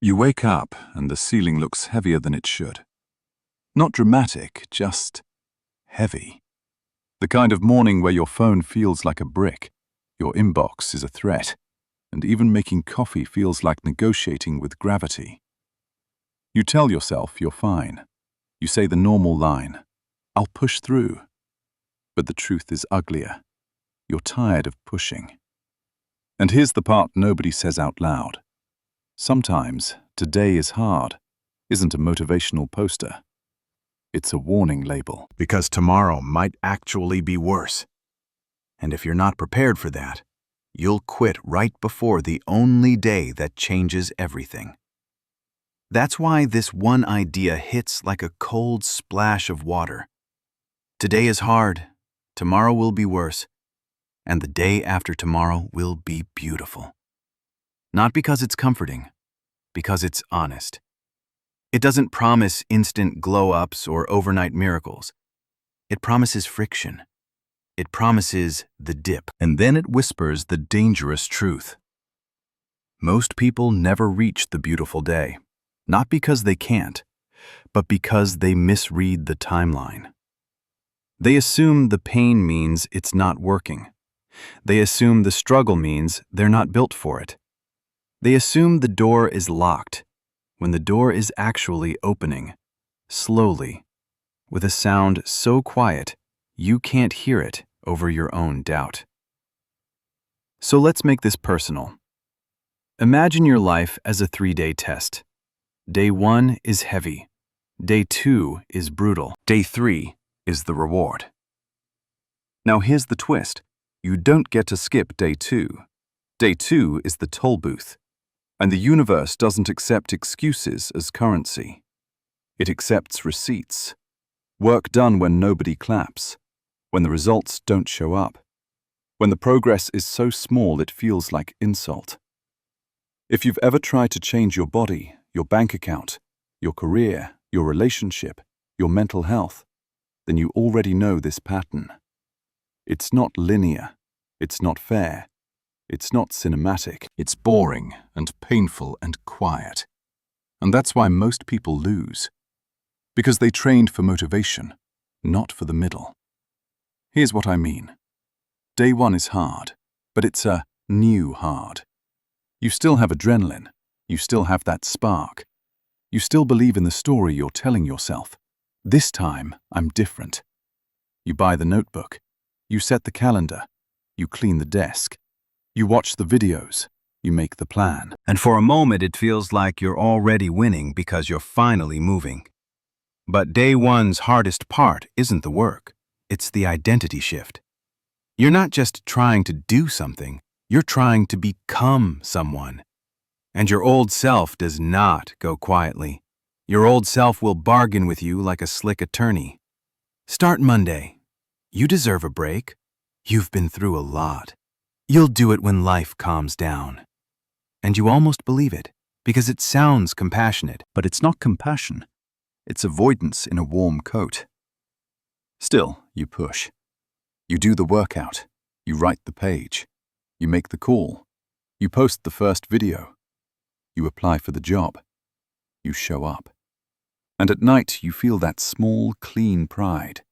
You wake up and the ceiling looks heavier than it should. Not dramatic, just heavy. The kind of morning where your phone feels like a brick, your inbox is a threat, and even making coffee feels like negotiating with gravity. You tell yourself you're fine. You say the normal line, "I'll push through." But the truth is uglier. You're tired of pushing. And here's the part nobody says out loud. Sometimes, "Today is hard" isn't a motivational poster. It's a warning label. Because tomorrow might actually be worse. And if you're not prepared for that, you'll quit right before the only day that changes everything. That's why this one idea hits like a cold splash of water. Today is hard, tomorrow will be worse, and the day after tomorrow will be beautiful. Not because it's comforting, because it's honest. It doesn't promise instant glow-ups or overnight miracles. It promises friction. It promises the dip. And then it whispers the dangerous truth. Most people never reach the beautiful day, not because they can't, but because they misread the timeline. They assume the pain means it's not working. They assume the struggle means they're not built for it. They assume the door is locked, when the door is actually opening, slowly, with a sound so quiet you can't hear it over your own doubt. So let's make this personal. Imagine your life as a 3-day test. Day 1 is heavy. Day 2 is brutal. Day 3 is the reward. Now here's the twist. You don't get to skip Day 2. Day 2 is the toll booth. And the universe doesn't accept excuses as currency. It accepts receipts. Work done when nobody claps. When the results don't show up. When the progress is so small it feels like insult. If you've ever tried to change your body, your bank account, your career, your relationship, your mental health, then you already know this pattern. It's not linear. It's not fair. It's not cinematic. It's boring and painful and quiet. And that's why most people lose. Because they trained for motivation, not for the middle. Here's what I mean. Day 1 is hard, but it's a new hard. You still have adrenaline. You still have that spark. You still believe in the story you're telling yourself. This time, I'm different. You buy the notebook. You set the calendar. You clean the desk. You watch the videos. You make the plan. And for a moment it feels like you're already winning because you're finally moving. But Day 1's hardest part isn't the work. It's the identity shift. You're not just trying to do something, you're trying to become someone. And your old self does not go quietly. Your old self will bargain with you like a slick attorney. Start Monday. You deserve a break. You've been through a lot. You'll do it when life calms down. And you almost believe it, because it sounds compassionate. But it's not compassion. It's avoidance in a warm coat. Still, you push. You do the workout. You write the page. You make the call. You post the first video. You apply for the job. You show up. And at night you feel that small, clean pride,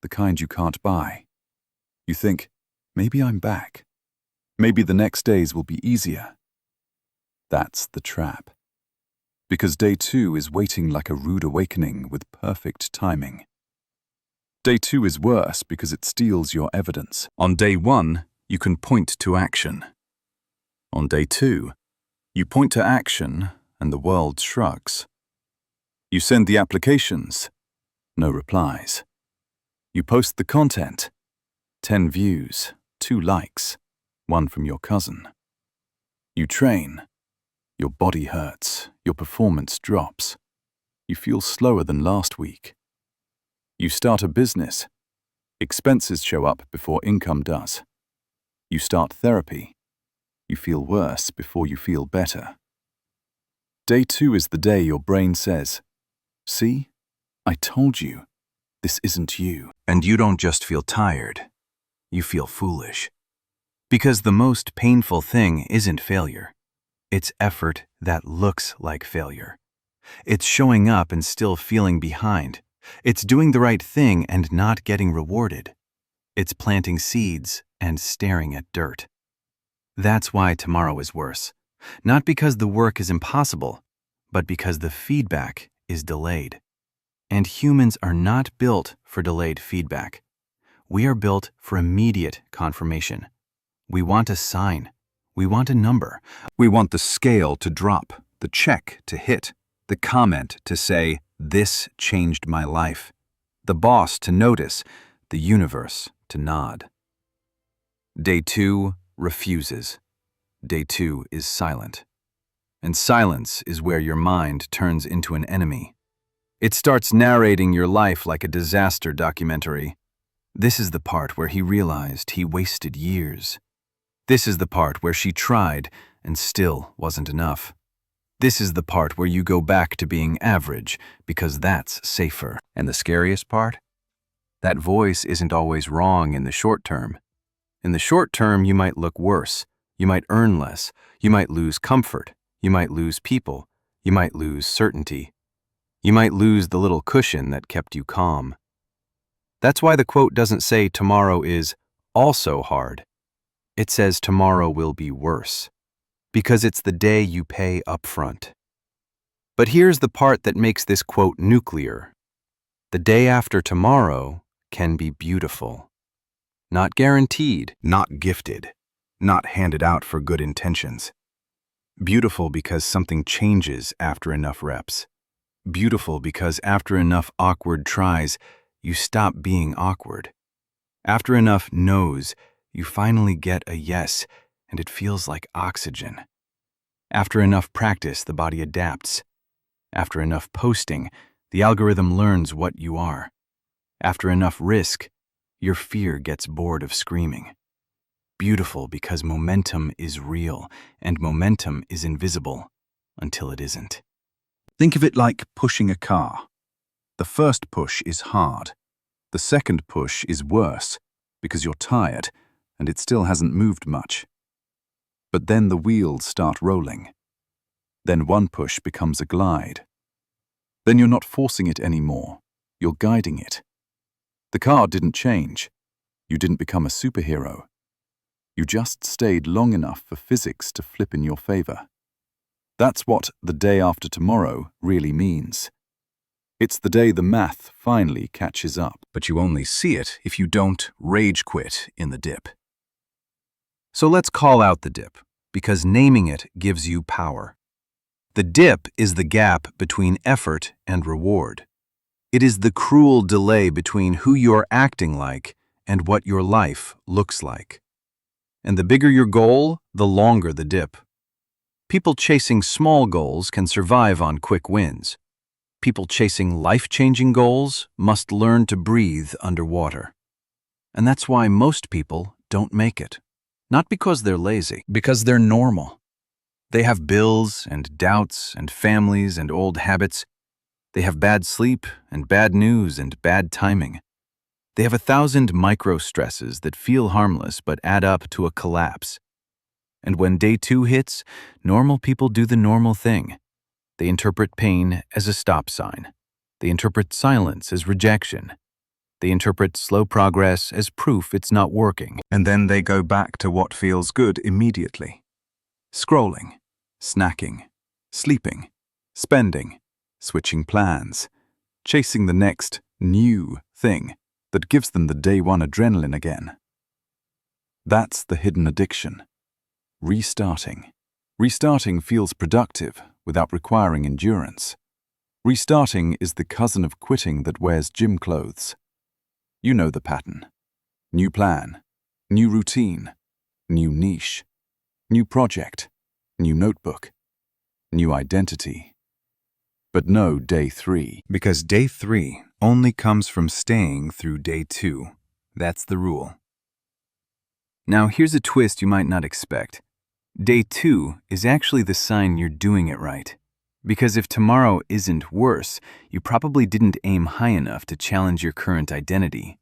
the kind you can't buy. You think, maybe I'm back. Maybe the next days will be easier. That's the trap. Because Day 2 is waiting like a rude awakening with perfect timing. Day 2 is worse because it steals your evidence. On Day 1, you can point to action. On Day 2, you point to action and the world shrugs. You send the applications, no replies. You post the content, 10 views, 2 likes, 1 from your cousin. You train. Your body hurts. Your performance drops. You feel slower than last week. You start a business. Expenses show up before income does. You start therapy. You feel worse before you feel better. Day 2 is the day your brain says, "See, I told you, this isn't you." And you don't just feel tired. You feel foolish. Because the most painful thing isn't failure. It's effort that looks like failure. It's showing up and still feeling behind. It's doing the right thing and not getting rewarded. It's planting seeds and staring at dirt. That's why tomorrow is worse. Not because the work is impossible, but because the feedback is delayed. And humans are not built for delayed feedback. We are built for immediate confirmation. We want a sign. We want a number. We want the scale to drop, the check to hit, the comment to say, "This changed my life," the boss to notice, the universe to nod. Day 2 refuses. Day 2 is silent. And silence is where your mind turns into an enemy. It starts narrating your life like a disaster documentary. This is the part where he realized he wasted years. This is the part where she tried and still wasn't enough. This is the part where you go back to being average because that's safer. And the scariest part? That voice isn't always wrong in the short term. In the short term, you might look worse. You might earn less. You might lose comfort. You might lose people. You might lose certainty. You might lose the little cushion that kept you calm. That's why the quote doesn't say tomorrow is also hard. It says tomorrow will be worse, because it's the day you pay up front. But here's the part that makes this quote nuclear. The day after tomorrow can be beautiful. Not guaranteed, not gifted, not handed out for good intentions. Beautiful because something changes after enough reps. Beautiful because after enough awkward tries, you stop being awkward. After enough no's, you finally get a yes, and it feels like oxygen. After enough practice, the body adapts. After enough posting, the algorithm learns what you are. After enough risk, your fear gets bored of screaming. Beautiful because momentum is real, and momentum is invisible until it isn't. Think of it like pushing a car. The first push is hard. The second push is worse because you're tired and it still hasn't moved much. But then the wheels start rolling. Then one push becomes a glide. Then you're not forcing it anymore. You're guiding it. The car didn't change. You didn't become a superhero. You just stayed long enough for physics to flip in your favor. That's what the day after tomorrow really means. It's the day the math finally catches up, but you only see it if you don't rage quit in the dip. So let's call out the dip, because naming it gives you power. The dip is the gap between effort and reward. It is the cruel delay between who you're acting like and what your life looks like. And the bigger your goal, the longer the dip. People chasing small goals can survive on quick wins. People chasing life-changing goals must learn to breathe underwater. And that's why most people don't make it. Not because they're lazy, because they're normal. They have bills and doubts and families and old habits. They have bad sleep and bad news and bad timing. They have 1,000 micro-stresses that feel harmless but add up to a collapse. And when day 2 hits, normal people do the normal thing. They interpret pain as a stop sign. They interpret silence as rejection. They interpret slow progress as proof it's not working. And then they go back to what feels good immediately. Scrolling, snacking, sleeping, spending, switching plans, chasing the next new thing that gives them the day 1 adrenaline again. That's the hidden addiction. Restarting. Restarting feels productive without requiring endurance. Restarting is the cousin of quitting that wears gym clothes. You know the pattern. New plan, new routine, new niche, new project, new notebook, new identity. But no day 3, because day 3 only comes from staying through day 2. That's the rule. Now here's a twist you might not expect. Day 2 is actually the sign you're doing it right. Because if tomorrow isn't worse, you probably didn't aim high enough to challenge your current identity.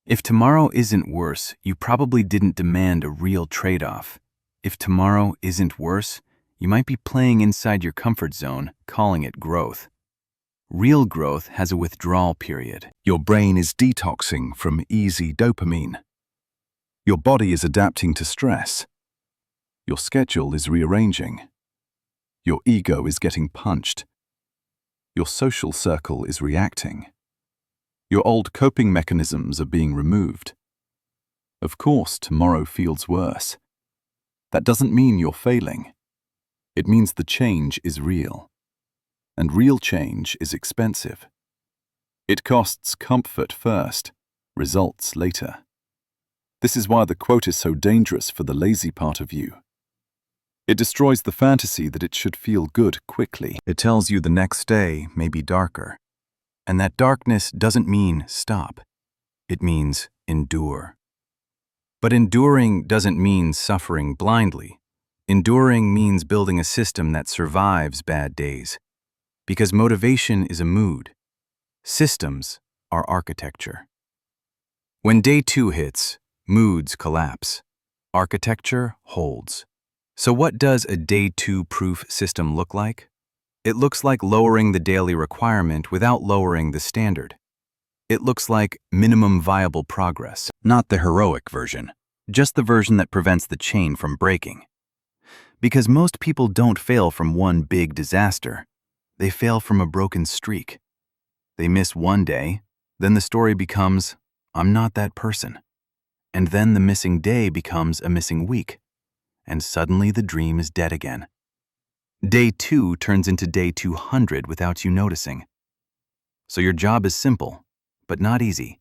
If tomorrow isn't worse, you probably didn't demand a real trade-off. If tomorrow isn't worse, You might be playing inside your comfort zone, calling it growth. Real growth has a withdrawal period. Your brain is detoxing from easy dopamine. Your body is adapting to stress. Your schedule is rearranging. Your ego is getting punched. Your social circle is reacting. Your old coping mechanisms are being removed. Of course, tomorrow feels worse. That doesn't mean you're failing. It means the change is real. And real change is expensive. It costs comfort first, results later. This is why the quote is so dangerous for the lazy part of you. It destroys the fantasy that it should feel good quickly. It tells you the next day may be darker. And that darkness doesn't mean stop. It means endure. But enduring doesn't mean suffering blindly. Enduring means building a system that survives bad days. Because motivation is a mood. Systems are architecture. When day 2 hits, moods collapse. Architecture holds. So what does a day 2 proof system look like? It looks like lowering the daily requirement without lowering the standard. It looks like minimum viable progress, not the heroic version, just the version that prevents the chain from breaking. Because most people don't fail from one big disaster. They fail from a broken streak. They miss one day, then the story becomes, I'm not that person. And then the missing day becomes a missing week. And suddenly the dream is dead again. Day 2 turns into day 200 without you noticing. So your job is simple, but not easy.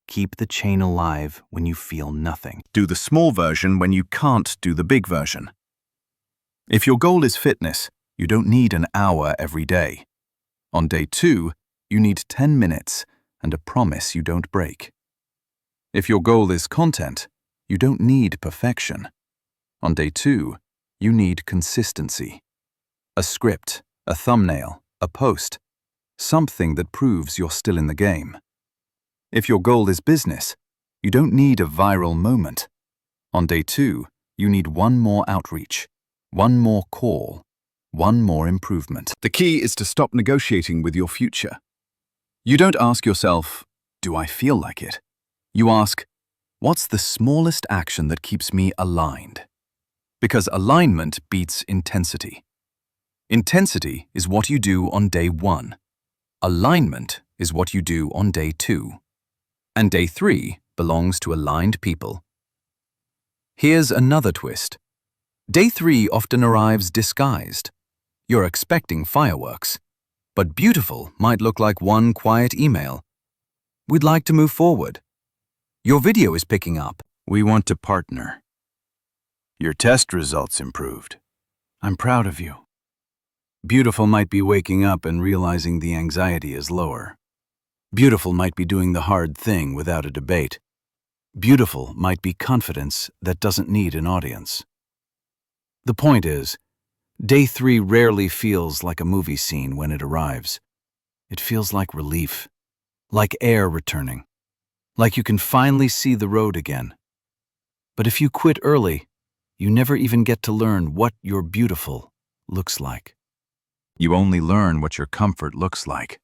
Keep the chain alive when you feel nothing. Do the small version when you can't do the big version. If your goal is fitness, you don't need an hour every day. On day 2, you need 10 minutes and a promise you don't break. If your goal is content, you don't need perfection. On day 2, you need consistency. A script, a thumbnail, a post, something that proves you're still in the game. If your goal is business, you don't need a viral moment. On day 2, you need one more outreach, one more call, one more improvement. The key is to stop negotiating with your future. You don't ask yourself, do I feel like it? You ask, what's the smallest action that keeps me aligned? Because alignment beats intensity. Intensity is what you do on day 1. Alignment is what you do on day 2. And day 3 belongs to aligned people. Here's another twist. Day 3 often arrives disguised. You're expecting fireworks, but beautiful might look like one quiet email. We'd like to move forward. Your video is picking up. We want to partner. Your test results improved. I'm proud of you. Beautiful might be waking up and realizing the anxiety is lower. Beautiful might be doing the hard thing without a debate. Beautiful might be confidence that doesn't need an audience. The point is, day 3 rarely feels like a movie scene when it arrives. It feels like relief, like air returning, like you can finally see the road again. But if you quit early, you never even get to learn what your beautiful looks like. You only learn what your comfort looks like.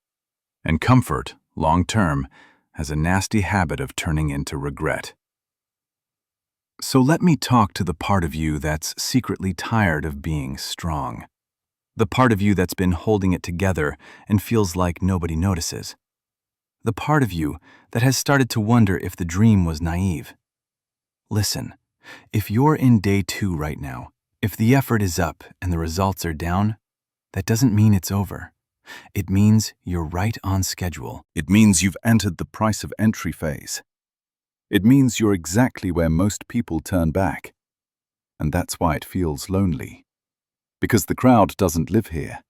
And comfort, long-term, has a nasty habit of turning into regret. So let me talk to the part of you that's secretly tired of being strong. The part of you that's been holding it together and feels like nobody notices. The part of you that has started to wonder if the dream was naive. Listen, if you're in day 2 right now, if the effort is up and the results are down, that doesn't mean it's over. It means you're right on schedule. It means you've entered the price of entry phase. It means you're exactly where most people turn back. And that's why it feels lonely. Because the crowd doesn't live here.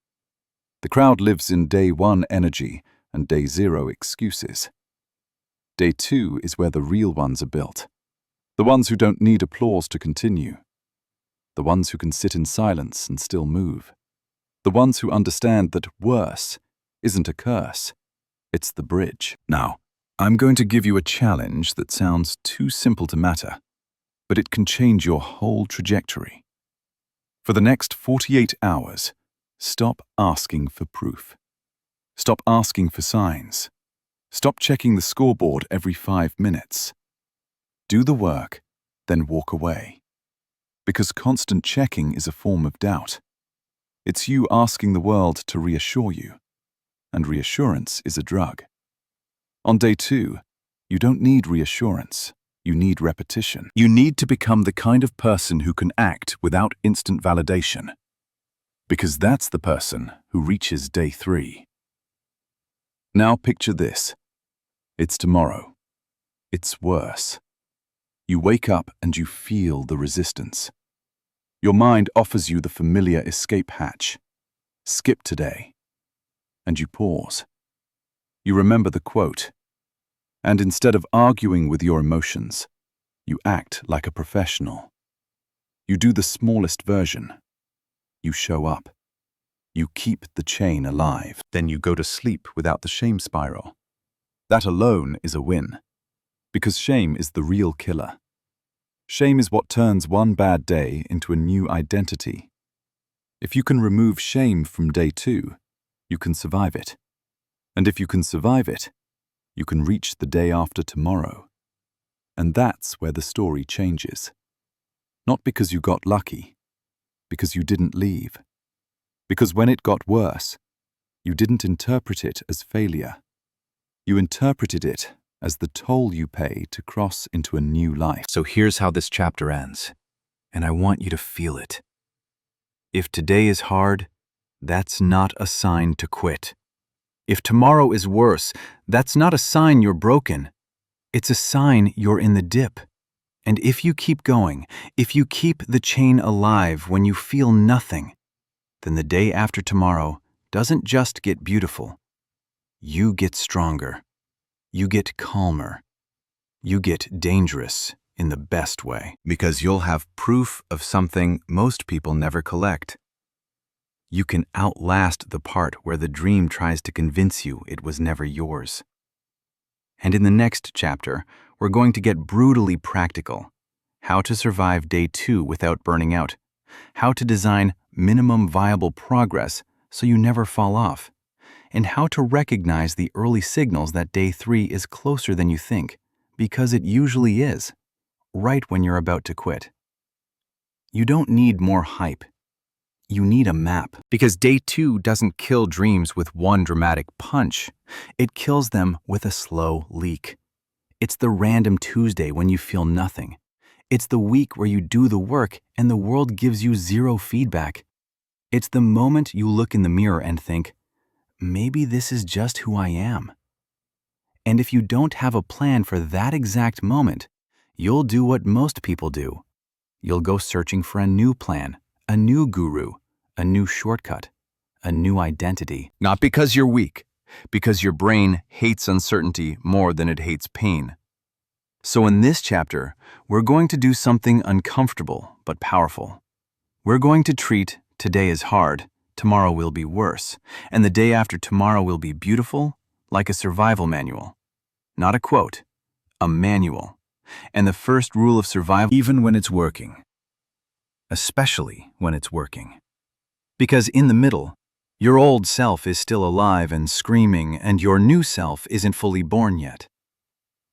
The crowd lives in day 1 energy and day 0 excuses. Day 2 is where the real ones are built. The ones who don't need applause to continue. The ones who can sit in silence and still move. The ones who understand that worse isn't a curse, it's the bridge. Now, I'm going to give you a challenge that sounds too simple to matter, but it can change your whole trajectory. For the next 48 hours, stop asking for proof. Stop asking for signs. Stop checking the scoreboard every 5 minutes. Do the work, then walk away. Because constant checking is a form of doubt. It's you asking the world to reassure you. And reassurance is a drug. On day 2, you don't need reassurance. You need repetition. You need to become the kind of person who can act without instant validation. Because that's the person who reaches day 3. Now picture this. It's tomorrow. It's worse. You wake up and you feel the resistance. Your mind offers you the familiar escape hatch. Skip today. And you pause. You remember the quote. And instead of arguing with your emotions, you act like a professional. You do the smallest version. You show up. You keep the chain alive. Then you go to sleep without the shame spiral. That alone is a win. Because shame is the real killer. Shame is what turns one bad day into a new identity. If you can remove shame from day 2, you can survive it. And if you can survive it, you can reach the day after tomorrow. And that's where the story changes. Not because you got lucky, because you didn't leave. Because when it got worse, you didn't interpret it as failure. You interpreted it as the toll you pay to cross into a new life. So here's how this chapter ends, and I want you to feel it. If today is hard, that's not a sign to quit. If tomorrow is worse, that's not a sign you're broken. It's a sign you're in the dip. And if you keep going, if you keep the chain alive when you feel nothing, then the day after tomorrow doesn't just get beautiful. You get stronger. You get calmer. You get dangerous in the best way. Because you'll have proof of something most people never collect. You can outlast the part where the dream tries to convince you it was never yours. And in the next chapter, we're going to get brutally practical. How to survive day 2 without burning out. How to design minimum viable progress so you never fall off. And how to recognize the early signals that day 3 is closer than you think, because it usually is, right when you're about to quit. You don't need more hype. You need a map. Because day 2 doesn't kill dreams with one dramatic punch. It kills them with a slow leak. It's the random Tuesday when you feel nothing. It's the week where you do the work and the world gives you 0 feedback. It's the moment you look in the mirror and think, maybe this is just who I am. And if you don't have a plan for that exact moment, you'll do what most people do. You'll go searching for a new plan, a new guru, a new shortcut, a new identity. Not because you're weak, because your brain hates uncertainty more than it hates pain. So in this chapter, we're going to do something uncomfortable but powerful. We're going to treat today as hard, tomorrow will be worse, and the day after tomorrow will be beautiful, like a survival manual. Not a quote, a manual. And the first rule of survival, even when it's working. Especially when it's working. Because in the middle, your old self is still alive and screaming, and your new self isn't fully born yet.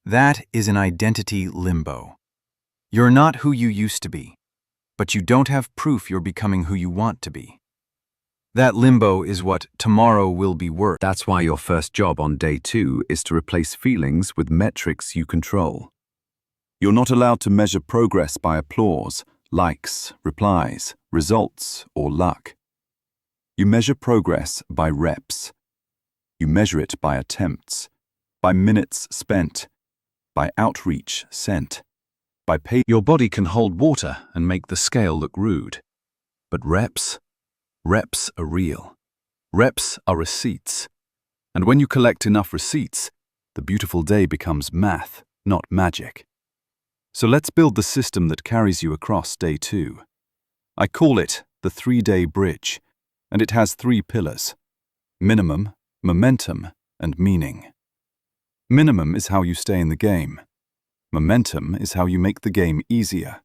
That is an identity limbo. You're not who you used to be, but you don't have proof you're becoming who you want to be. That limbo is what tomorrow will be worth. That's why your first job on day 2 is to replace feelings with metrics you control. You're not allowed to measure progress by applause, likes, replies, results, or luck. You measure progress by reps. You measure it by attempts, by minutes spent, by outreach sent, by pay. Your body can hold water and make the scale look rude. But reps are real. Reps are receipts. And when you collect enough receipts, the beautiful day becomes math, not magic. So let's build the system that carries you across day 2. I call it the 3-day bridge, and it has 3 pillars: minimum, momentum, and meaning. Minimum is how you stay in the game. Momentum is how you make the game easier.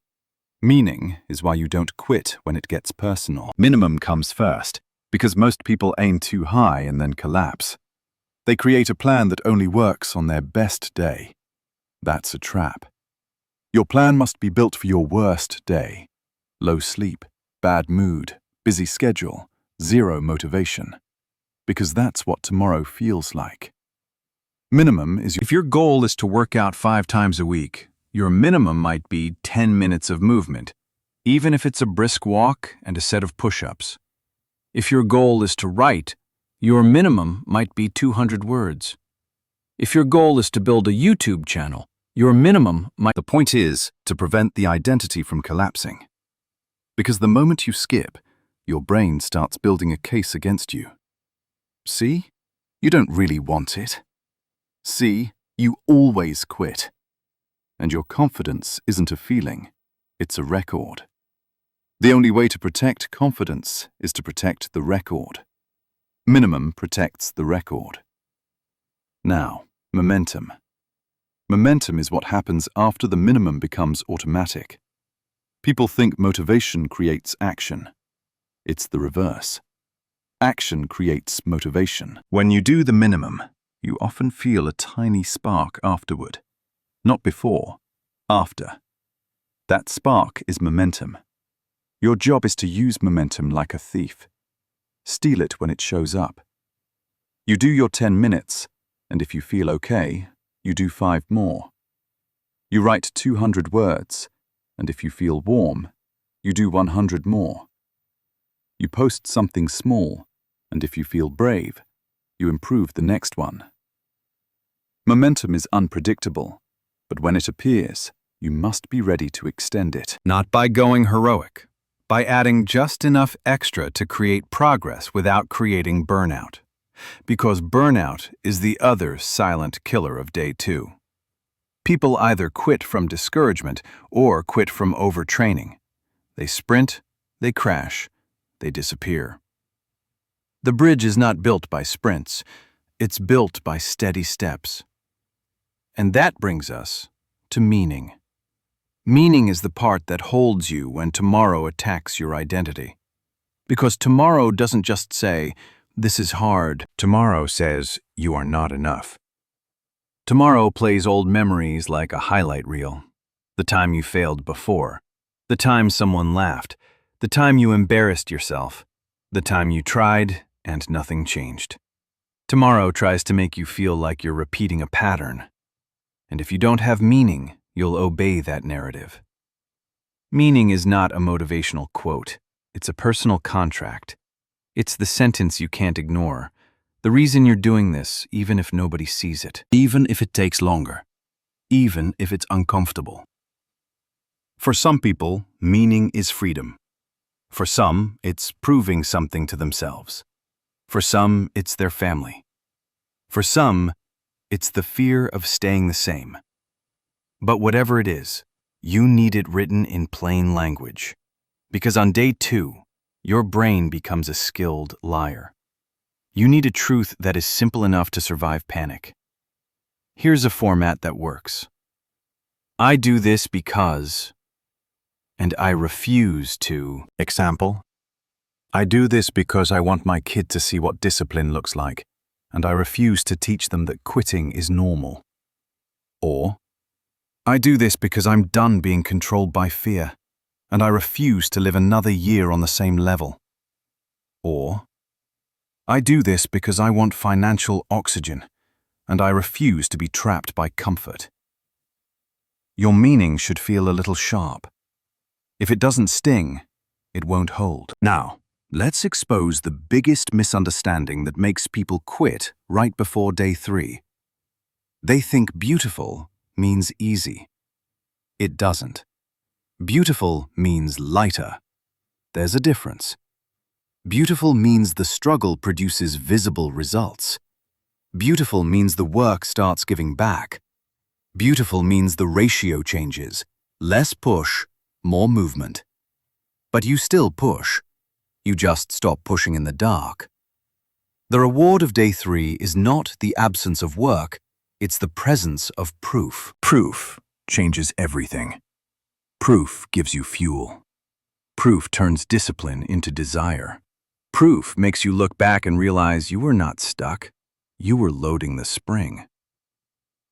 Meaning is why you don't quit when it gets personal. Minimum comes first, because most people aim too high and then collapse. They create a plan that only works on their best day. That's a trap. Your plan must be built for your worst day. Low sleep, bad mood, busy schedule, zero motivation. Because that's what tomorrow feels like. Minimum is if your goal is to work out 5 times a week, your minimum might be 10 minutes of movement, even if it's a brisk walk and a set of push-ups. If your goal is to write, your minimum might be 200 words. If your goal is to build a YouTube channel, your minimum might... The point is to prevent the identity from collapsing. Because the moment you skip, your brain starts building a case against you. See? You don't really want it. See? You always quit. And your confidence isn't a feeling, it's a record. The only way to protect confidence is to protect the record. Minimum protects the record. Now, momentum. Momentum is what happens after the minimum becomes automatic. People think motivation creates action. It's the reverse. Action creates motivation. When you do the minimum, you often feel a tiny spark afterward. Not before, after. That spark is momentum. Your job is to use momentum like a thief. Steal it when it shows up. You do your 10 minutes, and if you feel okay, you do 5 more. You write 200 words, and if you feel warm, you do 100 more. You post something small, and if you feel brave, you improve the next one. Momentum is unpredictable, but when it appears, you must be ready to extend it. Not by going heroic, by adding just enough extra to create progress without creating burnout. Because burnout is the other silent killer of day 2. People either quit from discouragement or quit from overtraining. They sprint, they crash, they disappear. The bridge is not built by sprints, it's built by steady steps. And that brings us to meaning. Meaning is the part that holds you when tomorrow attacks your identity. Because tomorrow doesn't just say, "This is hard." Tomorrow says, "You are not enough." Tomorrow plays old memories like a highlight reel. The time you failed before. The time someone laughed. The time you embarrassed yourself. The time you tried and nothing changed. Tomorrow tries to make you feel like you're repeating a pattern. And if you don't have meaning, you'll obey that narrative. Meaning is not a motivational quote. It's a personal contract. It's the sentence you can't ignore. The reason you're doing this, even if nobody sees it. Even if it takes longer. Even if it's uncomfortable. For some people, meaning is freedom. For some, it's proving something to themselves. For some, it's their family. For some, it's the fear of staying the same. But whatever it is, you need it written in plain language. Because on day 2, your brain becomes a skilled liar. You need a truth that is simple enough to survive panic. Here's a format that works. I do this because, and I refuse to. Example, I do this because I want my kid to see what discipline looks like, and I refuse to teach them that quitting is normal. Or, I do this because I'm done being controlled by fear, and I refuse to live another year on the same level. Or, I do this because I want financial oxygen, and I refuse to be trapped by comfort. Your meaning should feel a little sharp. If it doesn't sting, it won't hold. Now, let's expose the biggest misunderstanding that makes people quit right before day 3. They think beautiful means easy. It doesn't. Beautiful means lighter. There's a difference. Beautiful means the struggle produces visible results. Beautiful means the work starts giving back. Beautiful means the ratio changes. Less push, more movement. But you still push. You just stop pushing in the dark. The reward of day 3 is not the absence of work, it's the presence of proof. Proof changes everything. Proof gives you fuel. Proof turns discipline into desire. Proof makes you look back and realize you were not stuck. You were loading the spring.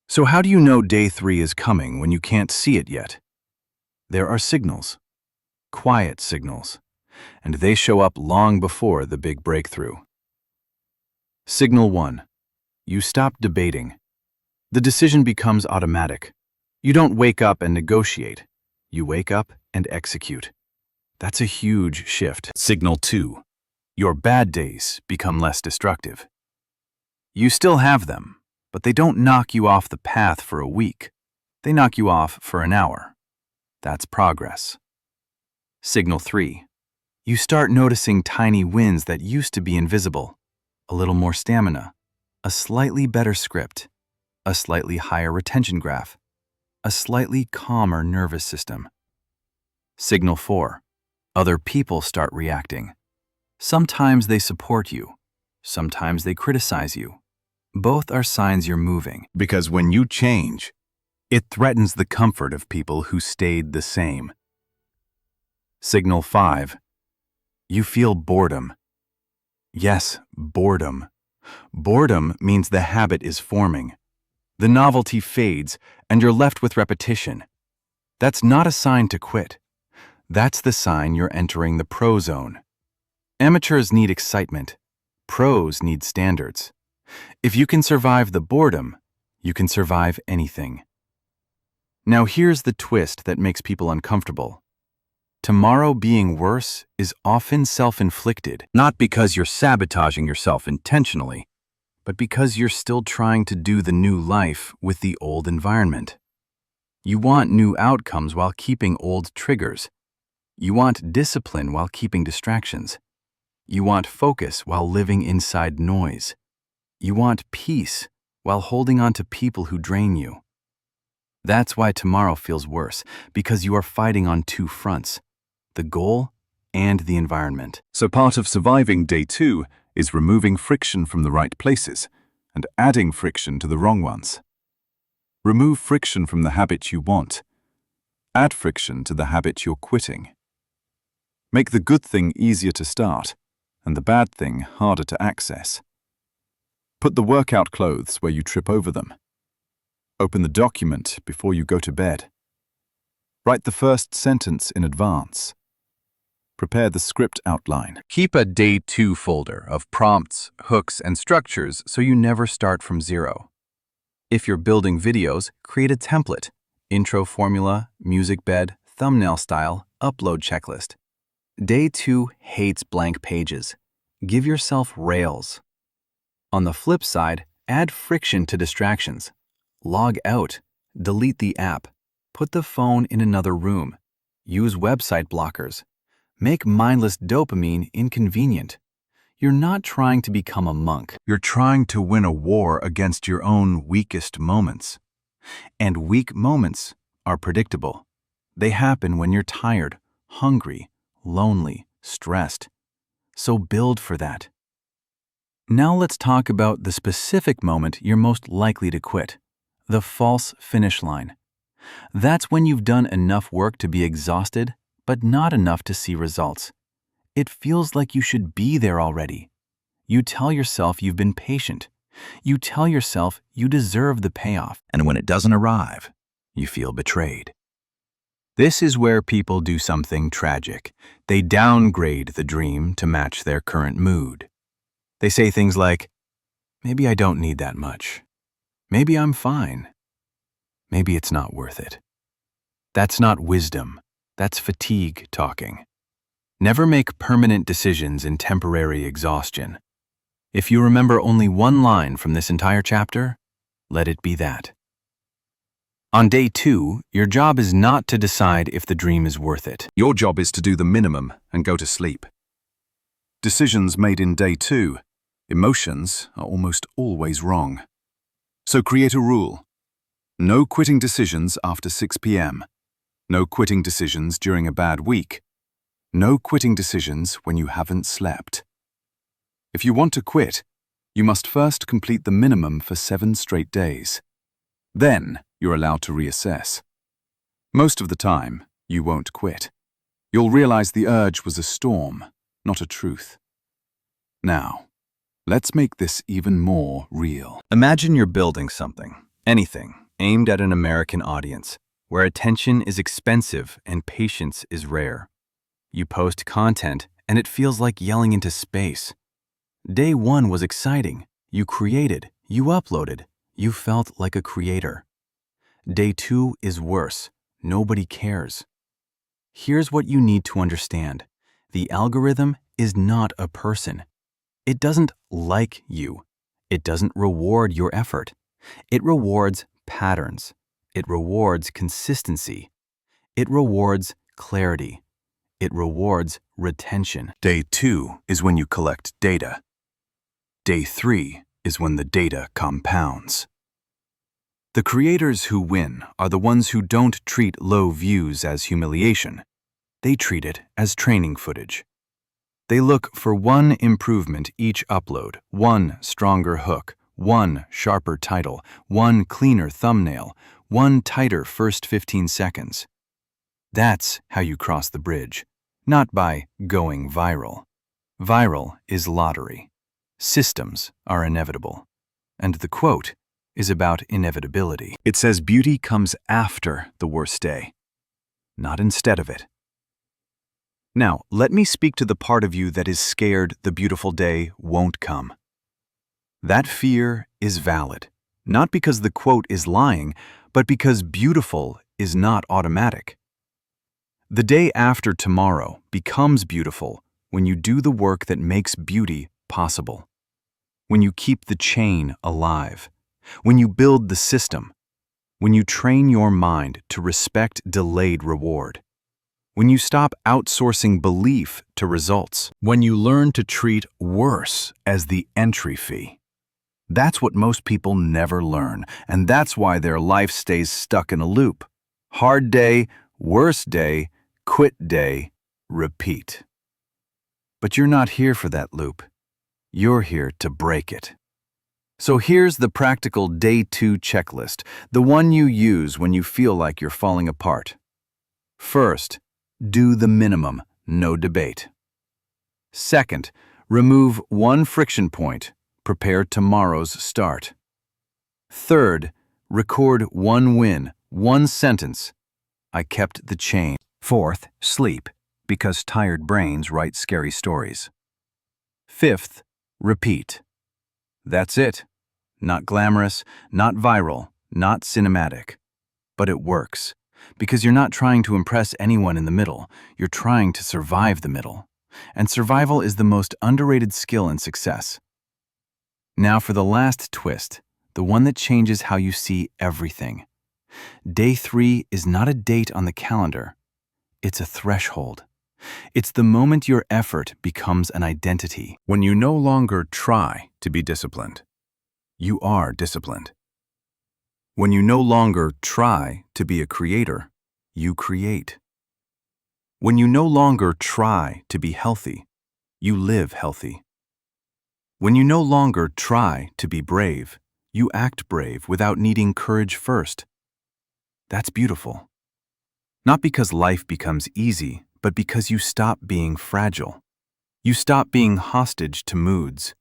So how do you know day 3 is coming when you can't see it yet? There are signals, quiet signals, and they show up long before the big breakthrough. Signal 1. You stop debating. The decision becomes automatic. You don't wake up and negotiate. You wake up and execute. That's a huge shift. Signal 2. Your bad days become less destructive. You still have them, but they don't knock you off the path for a week. They knock you off for an hour. That's progress. Signal 3. You start noticing tiny wins that used to be invisible. A little more stamina, a slightly better script, a slightly higher retention graph, a slightly calmer nervous system. Signal 4. Other people start reacting. Sometimes they support you. Sometimes they criticize you. Both are signs you're moving. Because when you change, it threatens the comfort of people who stayed the same. Signal 5. You feel boredom. Yes, boredom. Boredom means the habit is forming. The novelty fades, and you're left with repetition. That's not a sign to quit. That's the sign you're entering the pro zone. Amateurs need excitement. Pros need standards. If you can survive the boredom, you can survive anything. Now here's the twist that makes people uncomfortable. Tomorrow being worse is often self-inflicted, not because you're sabotaging yourself intentionally, but because you're still trying to do the new life with the old environment. You want new outcomes while keeping old triggers. You want discipline while keeping distractions. You want focus while living inside noise. You want peace while holding on to people who drain you. That's why tomorrow feels worse, because you are fighting on 2 fronts. The goal and the environment. So part of surviving day 2 is removing friction from the right places and adding friction to the wrong ones. Remove friction from the habit you want. Add friction to the habit you're quitting. Make the good thing easier to start and the bad thing harder to access. Put the workout clothes where you trip over them. Open the document before you go to bed. Write the first sentence in advance. Prepare the script outline. Keep a day 2 folder of prompts, hooks, and structures so you never start from zero. If you're building videos, create a template: intro formula, music bed, thumbnail style, upload checklist. Day 2 hates blank pages. Give yourself rails. On the flip side, add friction to distractions. Log out. Delete the app. Put the phone in another room. Use website blockers. Make mindless dopamine inconvenient. You're not trying to become a monk. You're trying to win a war against your own weakest moments. And weak moments are predictable. They happen when you're tired, hungry, lonely, stressed. So build for that. Now let's talk about the specific moment you're most likely to quit. The false finish line. That's when you've done enough work to be exhausted, but not enough to see results. It feels like you should be there already. You tell yourself you've been patient. You tell yourself you deserve the payoff. And when it doesn't arrive, you feel betrayed. This is where people do something tragic. They downgrade the dream to match their current mood. They say things like, maybe I don't need that much. Maybe I'm fine. Maybe it's not worth it. That's not wisdom. That's fatigue talking. Never make permanent decisions in temporary exhaustion. If you remember only one line from this entire chapter, let it be that. On day 2, your job is not to decide if the dream is worth it. Your job is to do the minimum and go to sleep. Decisions made in day 2, emotions are almost always wrong. So create a rule. No quitting decisions after 6 p.m. No quitting decisions during a bad week. No quitting decisions when you haven't slept. If you want to quit, you must first complete the minimum for 7 straight days. Then you're allowed to reassess. Most of the time, you won't quit. You'll realize the urge was a storm, not a truth. Now, let's make this even more real. Imagine you're building something, anything, aimed at an American audience, where attention is expensive and patience is rare. You post content, and it feels like yelling into space. Day 1 was exciting. You created, you uploaded, you felt like a creator. Day 2 is worse. Nobody cares. Here's what you need to understand. The algorithm is not a person. It doesn't like you. It doesn't reward your effort. It rewards patterns. It rewards consistency. It rewards clarity. It rewards retention. Day 2 is when you collect data. Day 3 is when the data compounds. The creators who win are the ones who don't treat low views as humiliation. They treat it as training footage. They look for one improvement each upload, one stronger hook, one sharper title, one cleaner thumbnail, one tighter first 15 seconds. That's how you cross the bridge, not by going viral. Viral is lottery. Systems are inevitable. And the quote is about inevitability. It says beauty comes after the worst day, not instead of it. Now, let me speak to the part of you that is scared the beautiful day won't come. That fear is valid, not because the quote is lying, but because beautiful is not automatic. The day after tomorrow becomes beautiful when you do the work that makes beauty possible, when you keep the chain alive, when you build the system, when you train your mind to respect delayed reward, when you stop outsourcing belief to results, when you learn to treat worse as the entry fee. That's what most people never learn, and that's why their life stays stuck in a loop. Hard day, worse day, quit day, repeat. But you're not here for that loop. You're here to break it. So here's the practical Day 2 checklist, the one you use when you feel like you're falling apart. First, do the minimum, no debate. Second, remove one friction point, prepare tomorrow's start. Third, record one win, one sentence. I kept the chain. Fourth, sleep, because tired brains write scary stories. Fifth, repeat. That's it. Not glamorous, not viral, not cinematic. But it works, because you're not trying to impress anyone in the middle. You're trying to survive the middle. And survival is the most underrated skill in success. Now for the last twist, the one that changes how you see everything. Day 3 is not a date on the calendar. It's a threshold. It's the moment your effort becomes an identity. When you no longer try to be disciplined, you are disciplined. When you no longer try to be a creator, you create. When you no longer try to be healthy, you live healthy. When you no longer try to be brave, you act brave without needing courage first. That's beautiful. Not because life becomes easy, but because you stop being fragile. You stop being hostage to moods.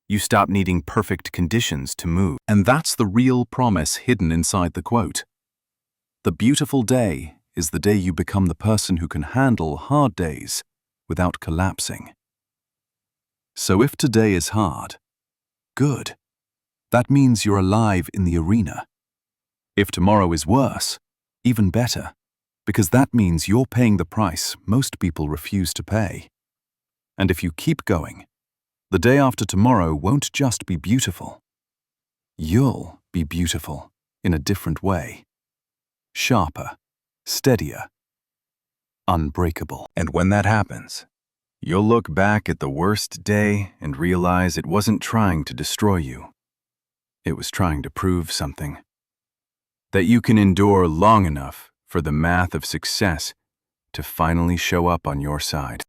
You stop needing perfect conditions to move. And that's the real promise hidden inside the quote. The beautiful day is the day you become the person who can handle hard days without collapsing. So if today is hard, good. That means you're alive in the arena. If tomorrow is worse, even better, because that means you're paying the price most people refuse to pay. And if you keep going, the day after tomorrow won't just be beautiful. You'll be beautiful in a different way. Sharper, steadier, unbreakable. And when that happens, you'll look back at the worst day and realize it wasn't trying to destroy you. It was trying to prove something. That you can endure long enough for the math of success to finally show up on your side.